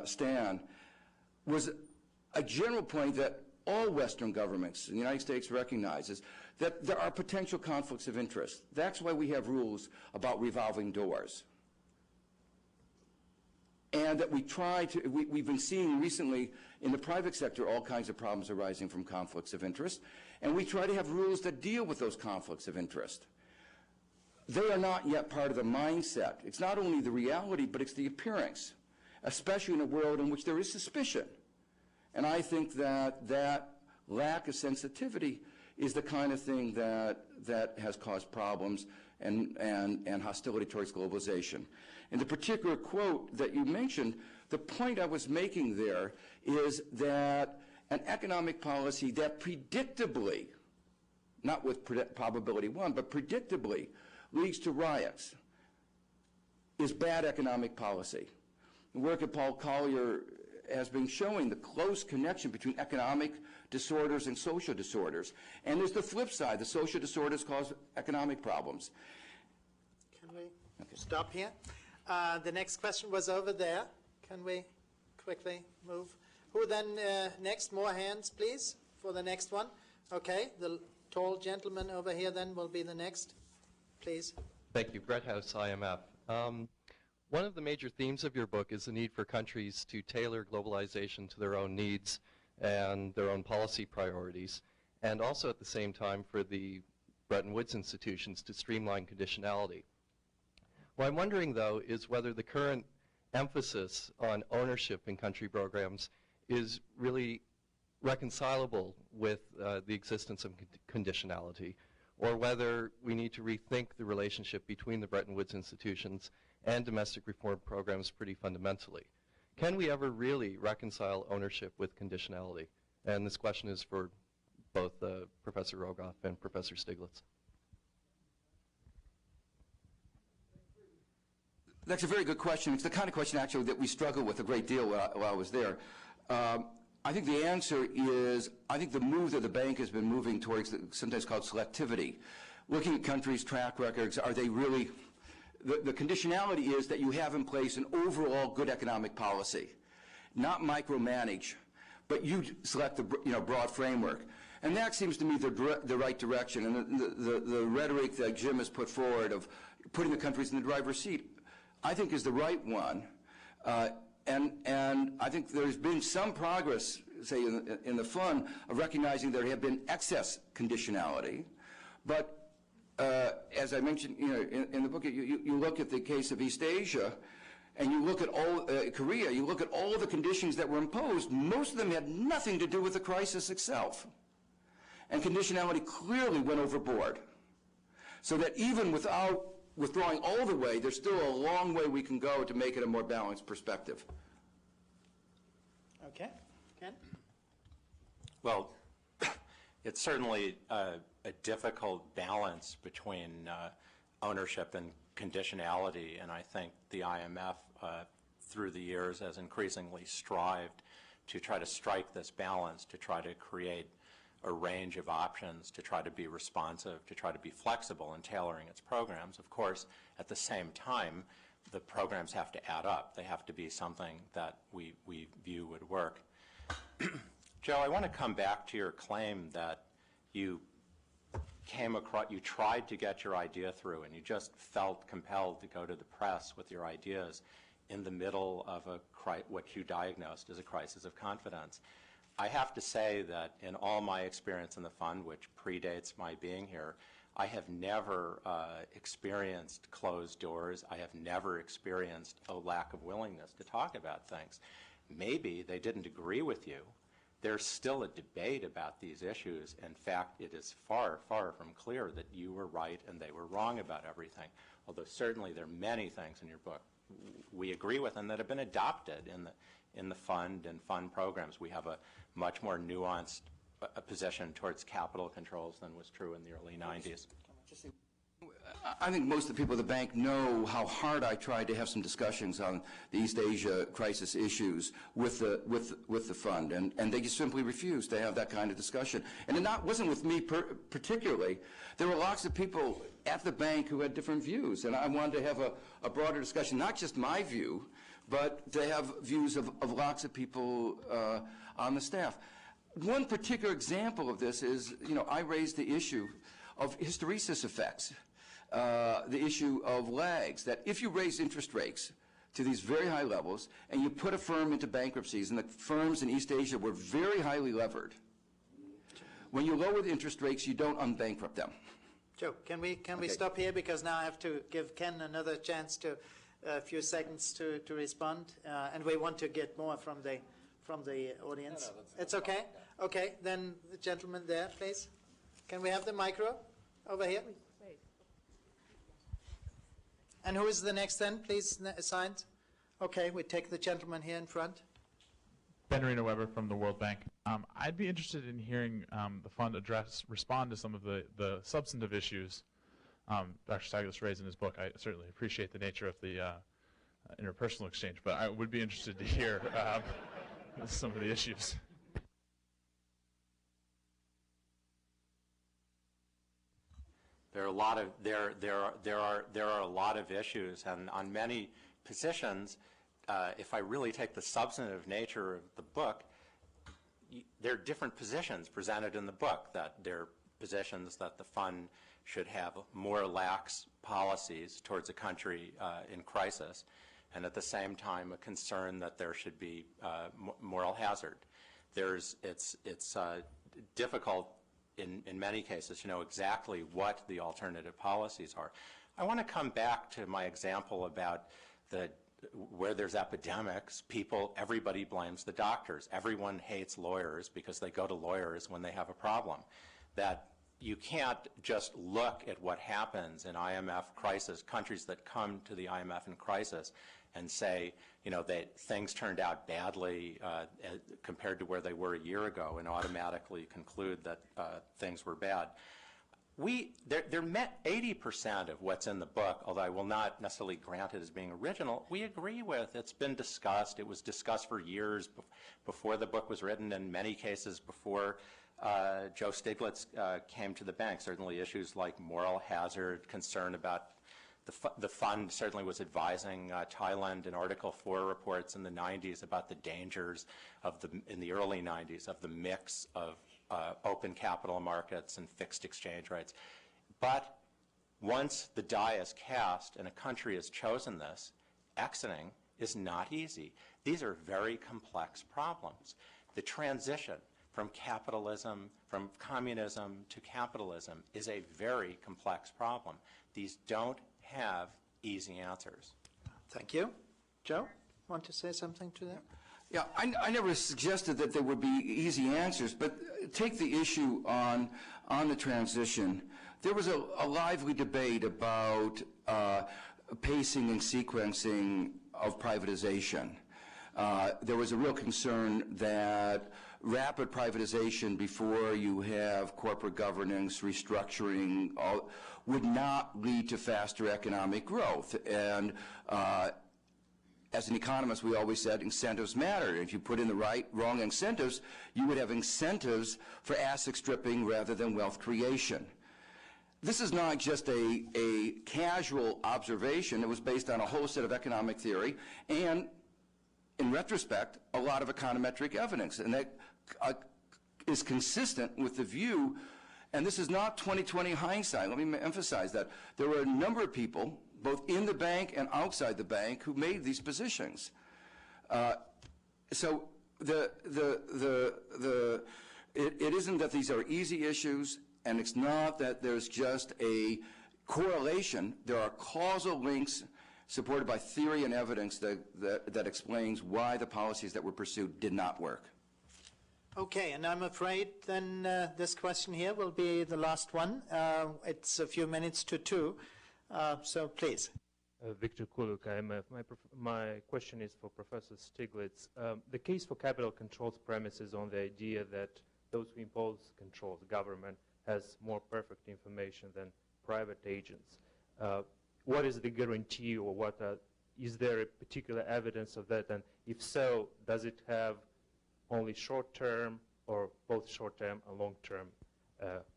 Stan was a general point that all Western governments in the United States recognizes that there are potential conflicts of interest. That's why we have rules about revolving doors. And that we've been seeing recently in the private sector all kinds of problems arising from conflicts of interest, and we try to have rules that deal with those conflicts of interest. They are not yet part of the mindset. It's not only the reality, but it's the appearance, especially in a world in which there is suspicion. And I think that that lack of sensitivity is the kind of thing that has caused problems and hostility towards globalization. In the particular quote that you mentioned, the point I was making there is that an economic policy that predictably, not with probability 1, but predictably leads to riots is bad economic policy. The work of Paul Koehler has been showing the close connection between economic disorders and social disorders. And there's the flip side. The social disorders cause economic problems. Can we stop here? The next question was over there. Can we quickly move? Who then next? More hands, please, for the next one. Okay, the tall gentleman over here then will be the next. Please. Thank you. Brett House, IMF. One of the major themes of your book is the need for countries to tailor globalization to their own needs and their own policy priorities, and also at the same time for the Bretton Woods institutions to streamline conditionality. What I'm wondering, though, is whether the current emphasis on ownership in country programs is really reconcilable with the existence of conditionality, or whether we need to rethink the relationship between the Bretton Woods institutions and domestic reform programs pretty fundamentally. Can we ever really reconcile ownership with conditionality? And this question is for both Professor Rogoff and Professor Stiglitz. That's a very good question. It's the kind of question, actually, that we struggled with a great deal while I was there. I think the answer is, I think the move that the bank has been moving towards, sometimes called selectivity, looking at countries' track records, are they really, the conditionality is that you have in place an overall good economic policy, not micromanage, but you select the broad framework. And that seems to me the right direction. And the rhetoric that Jim has put forward of putting the countries in the driver's seat, I think is the right one. And I think there's been some progress, say, in the fund of recognizing there have been excess conditionality. But as I mentioned, in the book, you look at the case of East Asia, and you look at all Korea. You look at all of the conditions that were imposed. Most of them had nothing to do with the crisis itself, and conditionality clearly went overboard. So that even without withdrawing all the way, there's still a long way we can go to make it a more balanced perspective. Okay. Ken? Well, it's certainly a difficult balance between ownership and conditionality, and I think the IMF, through the years, has increasingly strived to try to strike this balance, to try to create a range of options, to try to be responsive, to try to be flexible in tailoring its programs. Of course, at the same time, the programs have to add up. They have to be something that we view would work. Joe, I want to come back to your claim that you came across, you tried to get your idea through, and you just felt compelled to go to the press with your ideas in the middle of what you diagnosed as a crisis of confidence. I have to say that in all my experience in the fund, which predates my being here, I have never experienced closed doors. I have never experienced a lack of willingness to talk about things. Maybe they didn't agree with you. There's still a debate about these issues. In fact, it is far, far from clear that you were right and they were wrong about everything, although certainly there are many things in your book we agree with and that have been adopted in the fund and fund programs. We have a much more nuanced position towards capital controls than was true in the early 90s. I think most of the people at the bank know how hard I tried to have some discussions on the East Asia crisis issues with the fund, and they just simply refused to have that kind of discussion. And it wasn't with me particularly. There were lots of people at the bank who had different views, and I wanted to have a broader discussion, not just my view, but to have views of lots of people on the staff. One particular example of this is, I raised the issue of hysteresis effects. The issue of lags, that if you raise interest rates to these very high levels and you put a firm into bankruptcies, and the firms in East Asia were very highly levered, when you lower the interest rates, you don't unbankrupt them. Joe, can we stop here, because now I have to give Ken another chance to a few seconds to respond, and we want to get more from the audience. No, it's okay? Okay, then the gentleman there, please. Can we have the micro over here? And who is the next then, please, assigned? Okay, we take the gentleman here in front. Ben Reno-Weber from the World Bank. I'd be interested in hearing the fund respond to some of the substantive issues Dr. Stiglitz raised in his book. I certainly appreciate the nature of the interpersonal exchange, but I would be interested to hear some of the issues. There are a lot of issues, and on many positions, if I really take the substantive nature of the book, there are different positions presented in the book. That there are positions that the fund should have more lax policies towards a country in crisis, and at the same time a concern that there should be moral hazard. It's difficult in many cases to know exactly what the alternative policies are. I want to come back to my example about where there's epidemics, everybody blames the doctors. Everyone hates lawyers because they go to lawyers when they have a problem. That you can't just look at what happens in IMF crisis, countries that come to the IMF in crisis, and say, that things turned out badly compared to where they were a year ago, and automatically conclude that things were bad. They're met 80% of what's in the book, although I will not necessarily grant it as being original, we agree with. It's been discussed. It was discussed for years before the book was written, in many cases before Joe Stiglitz came to the bank. Certainly issues like moral hazard, concern about the fund certainly was advising Thailand in Article 4 reports in the 90s about the dangers in the early 90s of the mix of open capital markets and fixed exchange rates. But once the die is cast and a country has chosen this, exiting is not easy. These are very complex problems. The transition from communism to capitalism is a very complex problem. These don't have easy answers. Thank you. Joe, want to say something to that? Yeah, I never suggested that there would be easy answers, but take the issue on the transition. There was a lively debate about pacing and sequencing of privatization. There was a real concern that rapid privatization before you have corporate governance, restructuring, would not lead to faster economic growth. And as an economist, we always said incentives matter. If you put in the wrong incentives, you would have incentives for asset stripping rather than wealth creation. this is not just a casual observation. It was based on a whole set of economic theory and, in retrospect, a lot of econometric evidence. And that is consistent with the view, and this is not 20/20 hindsight. Let me emphasize that. There were a number of people, both in the bank and outside the bank, who made these positions. So it isn't that these are easy issues, and it's not that there's just a correlation. There are causal links supported by theory and evidence that explains why the policies that were pursued did not work. Okay, and I'm afraid then this question here will be the last one. It's a few minutes to 2, so please. Victor Kuluk, IMF. My question is for Professor Stiglitz. The case for capital controls premises on the idea that those who impose controls, the government, has more perfect information than private agents. What is the guarantee, or is there a particular evidence of that? And if so, does it have only short-term or both short-term and long-term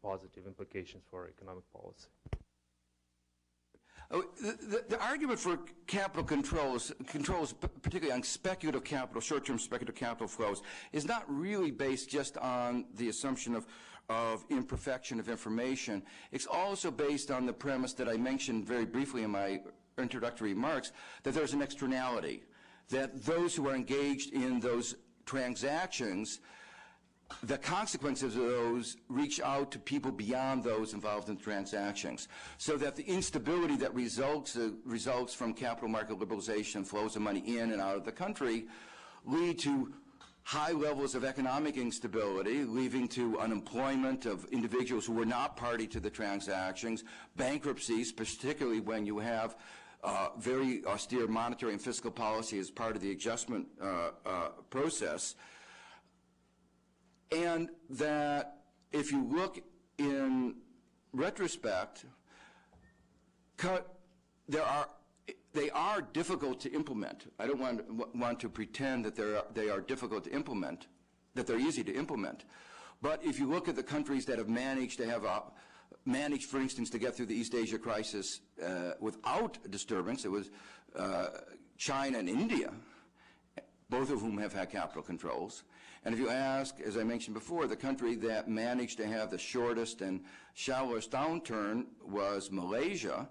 positive implications for economic policy? The argument for capital controls, particularly on speculative capital, short-term speculative capital flows, is not really based just on the assumption of imperfection of information. It's also based on the premise that I mentioned very briefly in my introductory remarks, that there's an externality, that those who are engaged in those transactions, the consequences of those reach out to people beyond those involved in transactions, so that the instability that results from capital market liberalization, flows of money in and out of the country, lead to high levels of economic instability, leading to unemployment of individuals who were not party to the transactions, bankruptcies, particularly when you have very austere monetary and fiscal policy as part of the adjustment process. And that if you look in retrospect, they are difficult to implement. I don't want to pretend that they are difficult to implement, that they're easy to implement. But if you look at the countries that have managed to have managed, for instance, to get through the East Asia crisis without disturbance, it was China and India, both of whom have had capital controls. And if you ask, as I mentioned before, the country that managed to have the shortest and shallowest downturn was Malaysia.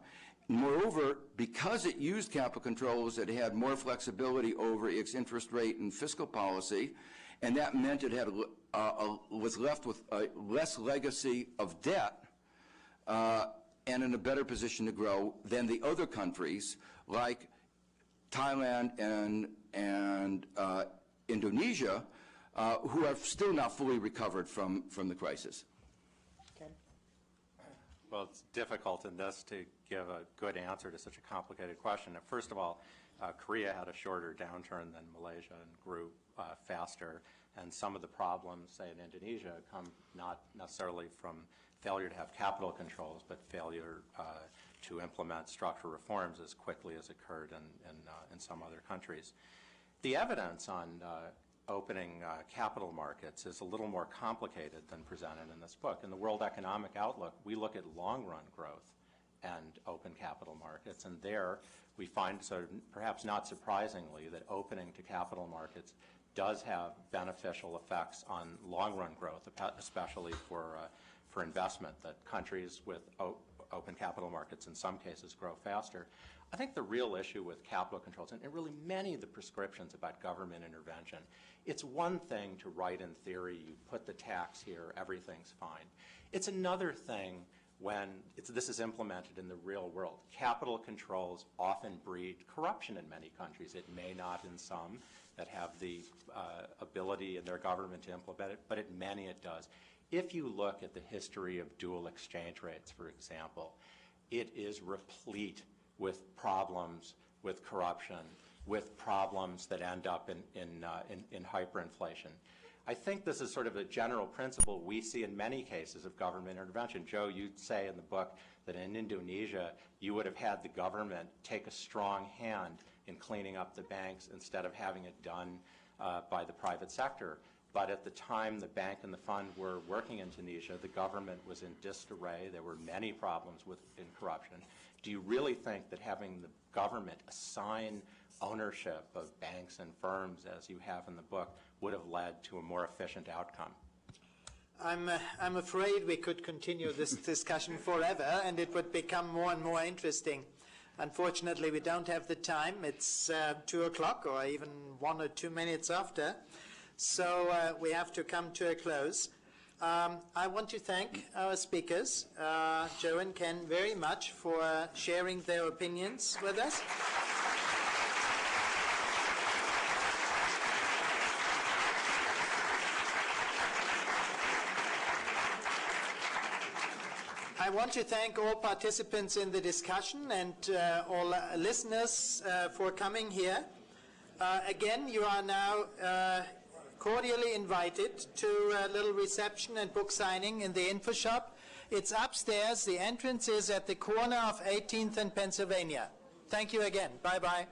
Moreover, because it used capital controls, it had more flexibility over its interest rate and fiscal policy, and that meant it had was left with less legacy of debt and in a better position to grow than the other countries like Thailand and Indonesia, who are still not fully recovered from the crisis. Okay. Well, it's difficult in this to give a good answer to such a complicated question. First of all, Korea had a shorter downturn than Malaysia and grew faster, and some of the problems, say in Indonesia, come not necessarily from failure to have capital controls, but failure to implement structural reforms as quickly as occurred in some other countries. The evidence on opening capital markets is a little more complicated than presented in this book. In the World Economic Outlook, we look at long-run growth and open capital markets, and there we find, sort of perhaps not surprisingly, that opening to capital markets does have beneficial effects on long-run growth, especially for investment, that countries with open capital markets in some cases grow faster. I think the real issue with capital controls, and really many of the prescriptions about government intervention, it's one thing to write in theory, you put the tax here, everything's fine. It's another thing when this is implemented in the real world. Capital controls often breed corruption in many countries. It may not in some that have the ability in their government to implement it, but in many it does. If you look at the history of dual exchange rates, for example, it is replete with problems, with corruption, with problems that end up in hyperinflation. I think this is sort of a general principle we see in many cases of government intervention. Joe, you say in the book that in Indonesia you would have had the government take a strong hand in cleaning up the banks instead of having it done by the private sector. But at the time the bank and the fund were working in Tunisia, the government was in disarray. There were many problems in corruption. Do you really think that having the government assign ownership of banks and firms, as you have in the book, would have led to a more efficient outcome? I'm afraid we could continue this discussion forever, and it would become more and more interesting. Unfortunately, we don't have the time. It's 2 o'clock or even 1 or 2 minutes after. So we have to come to a close. I want to thank our speakers, Joe and Ken, very much for sharing their opinions with us. I want to thank all participants in the discussion and all listeners for coming here. Again, you are now cordially invited to a little reception and book signing in the info shop. It's upstairs. The entrance is at the corner of 18th and Pennsylvania. Thank you again. Bye-bye.